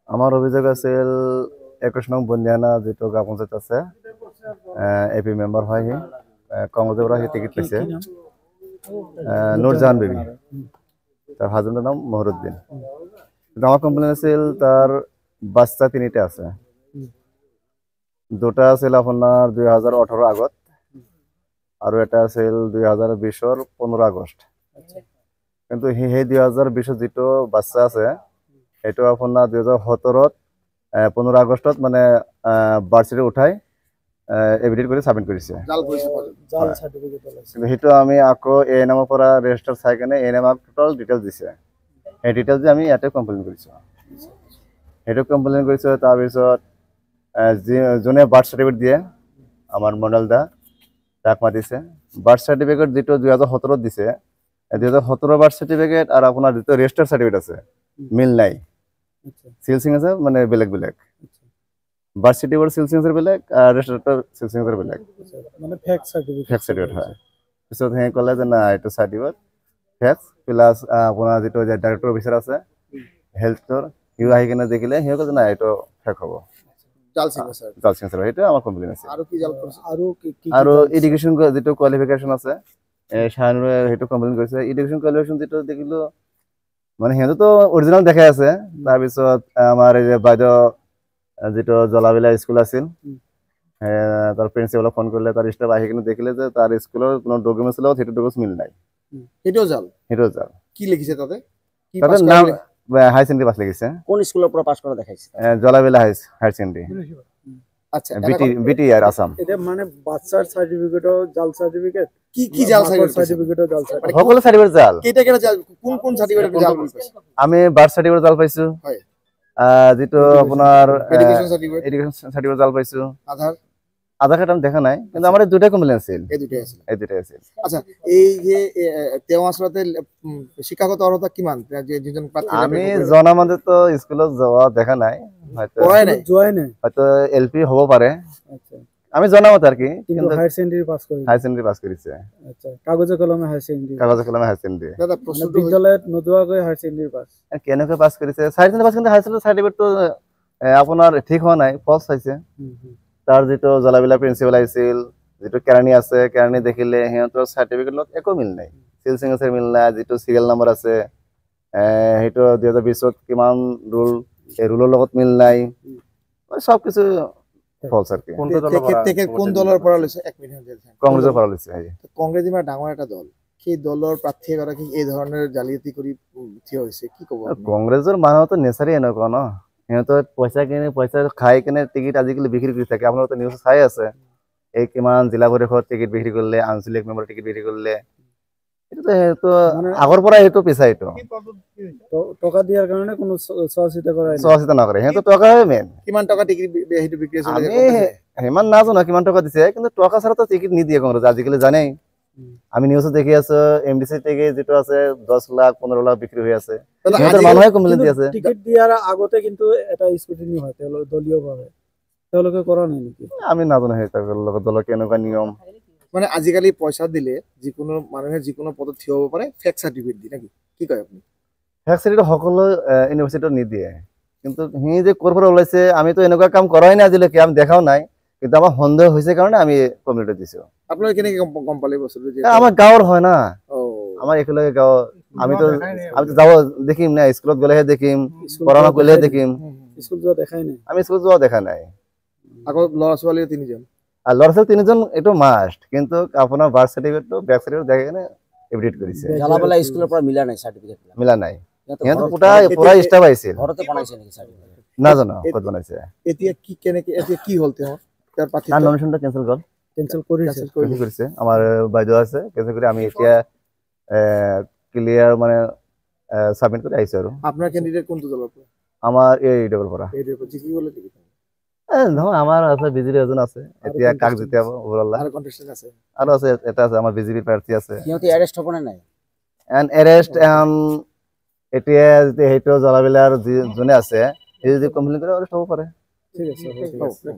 আমার অভিযোগ আছিল 21 নং বন্দিয়ানা যেটো গাঁও পঞ্চায়েত আছে এপি মেম্বার হয় কংগ্রেসের পৰা টিকিট পাইছে নুরজাহান বেবি তার হাজবেন্ডের নাম মহরুদ্দিন আমার কমপ্লেন আছিল তার বাচ্চা তিনিটা আছে দুটা আছিল আপনার 2018 আগত আৰু এটা আছিল 2020 15 আগস্ট কিন্তু সেই 2020 যেটো বাচ্চা আছে এটো আপনার 2017 15 আগস্টত মানে বার্থ সার্টিফিকেট উঠাই এভিডেট করে সাবমিট করেছে জাল সার্টিফিকেট কিন্তু হেতু আমি আকৌ এ নামৰ পৰা ৰেজিষ্টাৰ চাই কেনে এ নামৰ টোটাল ডিটেইলছ দিছে এই ডিটেইলছ যে আমি ইয়াতে কমপ্লেইন কৰিছো হেতু কমপ্লেইন কৰিছো তাৰ পিছত জনে বার্থ সার্টিফিকেট দিয়ে আমার মন্ডল দা তাক মাতিছে বার্থ সার্টিফিকেট যেটো 2017 দিছে 2017 বার্থ সার্টিফিকেট আর আপনার যেটো রেজিস্টার সার্টিফিকেট আছে মিল নাই সিলসিং আছে মানে বেলেগ বেলেগ বার্থ সার্টিফিকেট সিলসিং আছে বেলেগ আর রেজিস্টার সিলসিং আছে বেলেগ মানে ফেক সার্টিফিকেট হয় পিছত হে কলে যে না এটা সার্টিফিকেট ফেক প্লাস আপনার যেটো ডাইরেক্টর অফিসার আছে হেলথৰ ইউ আহি কেনে দেখিলে হে কলে না এটা ফেক হ'ব জাল সিং স্যার এটা আমার কমপ্লেইন আছে আৰু কি জাল কৰিছে আৰু এডুকেশন যেটো কোয়ালিফিকেশন আছে শাহানুৰ হেতু কমপ্লেইন কৰিছে এডুকেশন কোয়ালিফিকেশন যেটো দেখিলো মানে হেতু তো অৰিজিনাল দেখাই আছে তাৰ পিছত আমাৰ এই যে বাইদ যেটো জলাবিলা স্কুল আছিল তার প্রিন্সিপাল ফোন করলে তার স্টাফ আহি কিনে দেখিলে যে তার স্কুলের কোনো ডকুমেন্টস ছিল সেটা ডকুমেন্টস মিল নাই এটাও জাল কি লিখিছে তাতে কি পাস নাম হাই সেকেন্ডারি পাস লিখিছে কোন স্কুলের পুরো পাস করা দেখাইছে জলাবিলা হাই সেকেন্ডারি আচ্ছা বিটি আর আসাম এটা মানে বাচ্চার সার্টিফিকেটও জাল সার্টিফিকেট কি জাল সার্টিফিকেটও জাল সার্টিফিকেট সকল সার্টিফিকেট জাল কেটা জাল কোন সার্টিফিকেট জাল পাইছে আমি বার্থ সার্টিফিকেট জাল পাইছো হয় যেটো আপনার এডুকেশন সার্টিফিকেট জাল পাইছো আধার কার্ড আমি দেখা নাই কিন্তু আমার দুইটা কমপ্লেইন আছিল এই দুইটাই আছে আচ্ছা এই যে তেও আসলে শিক্ষাগত অর্হতা কিমান যে দুজন প্রার্থী আমি জনামতে তো স্কুলত যাওয়া দেখা নাই হয়তো হয়তো এলপি হ'ব পাৰে আচ্ছা আমি জনামতে আৰ কি কিন্তু হায়াৰ সেকেন্ডাৰি পাস কৰিছে আচ্ছা কাগজে কলমে হায়াৰ সেকেন্ডাৰি দাদা প্ৰশ্ন বিদ্যালয়ত নদুৱাকৈ হায়াৰ সেকেন্ডাৰি পাস কেনেকৈ পাস কৰিছে সাৰ্টিফিকেট পাস কিন্তু হায়াৰ সেকেন্ডাৰি সাৰ্টিফিকেট তো আপনাৰ ঠিক হোৱা নাই ফলস আছে তাৰ যেটো জলাবিলা প্ৰিন্সিপাল আইছিল যেটো কেৰানি আছে কেৰানি দেখিলে হেতৰ সার্টিফিকেট লগত একো মিল নাই সিলসিং আছে মিল নাই যেটো সিরিয়াল নাম্বার আছে হেটো 2020 কিমান রুল এই ৰুলৰ লগত মিল নাই সব কিছু ফলস আৰ কি কোন দলৰ পৰা লৈছে 1 মিনিট কংগ্ৰেসৰ পৰা লৈছে কংগ্ৰেস ইমান ডাঙৰ এটা দল সেই দলৰ প্ৰাৰ্থী এগৰাকী এই ধৰণৰ জালিয়াতি কৰি থিয় হৈছে কি ক'ব কংগ্ৰেসৰ মানুহ তো নেচাৰি এনেকুৱা ন হেতৰ পইচা খাই কেনে টিকিট আজিকালি বিক্ৰি কৰি থাকে আপনাৰা তো নিউজ চাই আছে এই কিমান জিলা পৰিষদ টিকিট বিক্ৰি কৰলে আঞ্চলিক মেম্বাৰ টিকিট বিক্ৰি কৰলে এটা তো আগৰ পৰা এটো পেছা এটো টকা দিয়াৰ কাৰণে কোনো সহযোগিতা নকৰে হেতো টকাই মেন কিমান টকা টিকিট হেতু বিক্রি হৈছে আমি হেমান নাজানো কিমান টকা দিছে কিন্তু টকা ছাড়া তো টিকিট নিদিয়ে কংগ্রেস আজিকালি জানেই আমি নিউজ দেখি আছো এমডিসি থেকে যেটো আছে 10 লাখ 15 লাখ বিক্রি হৈ আছে হেতৰ মানুহে কমপ্লেইন দি আছে টিকিট দিয়াৰ আগতে কিন্তু এটা স্কুটিনি হয় দলীয় ভাবে তেওঁলোকে কৰা নাই নেকি আমি নাজানো হেতৰ লগত দলৰ কেনেকুৱা নিয়ম মানে আজিকালি পয়সা দিলে যিকোনো মানুহে যিকোনো পদত থিয় হ'ব পাৰে ফেক সাৰ্টিফিকেট দি নাকি কি কয় আপনি ফেক সাৰ্টিফিকেট সকলো ইউনিভাৰ্সিটিত নিদিয়ে কিন্তু হি যে কৰপৰা ওলাইছে আমি তো এনেকুৱা কাম কৰাই নাই আজিলৈকে আমি দেখাও নাই কিন্তু আমাৰ সন্দেহ হৈছে কাৰণে আমি কমপ্লেইন দিছো আপনাৰা কেনেকৈ গম পালে বস্তুটো যে আমাৰ গাঁৱৰ হয় না আমার একেলগে গাঁও আমি তো যাব দেখিম না স্কুলত গলেহে দেখিম পড়ানো গলেহে দেখিম স্কুল যোৱা দেখাই নাই আমি স্কুল যোৱা দেখা নাই আকৌ ল'ৰা ছোৱালী তিনিজন আৰ ল'ৰা ছোৱালী তিনিজন এটো মাস্ট কিন্তু আপোনাৰ বাৰ্থ সাৰ্টিফিকেট তো ব্যাক সাৰ্টিফিকেট দেখে কেনে এডিট কৰিছে জালাবালা স্কুলৰ পৰা মিলা নাই সাৰ্টিফিকেট মিলা নাই ইয়াত পুৰা স্টাফ আইছিল ঘৰতে বনাইছে নেকি সার্টিফিকেট না জানো কত বনাইছে এতিয়া কি কেনেকৈ এতিয়া কি হ'ল তেওঁ তাৰ পাতি তাৰ নমিনেশনটা ক্যান্সেল কৰিছে আমাৰ বাইদেউ আছে কেনেকৈ কৰি আমি এতিয়া ক্লিয়াৰ মানে সাবমিট কৰি আইছো আৰু আপনাৰ ক্যান্ডিডেট কোনটো দলৰ পৰা আমাৰ এই ডবল পৰা কি বলে টিকিট নহয় আমাৰ আছে বিজেপি এজন আছে এতিয়া কাক জিতাব ওভাৰঅল আৰু কন্টেস্টেন্ট আছে আৰু আছে এটা আছে আমাৰ বিজেপি প্ৰাৰ্থী আছে সিহঁতে এৰেষ্ট হ'ব নাই এন্ড এৰেষ্ট এতিয়া হেটো জলাবিলাৰ যোনে আছে এই যদি কমপ্লেইন কৰে এৰেষ্ট হ'ব পাৰে ঠিক আছে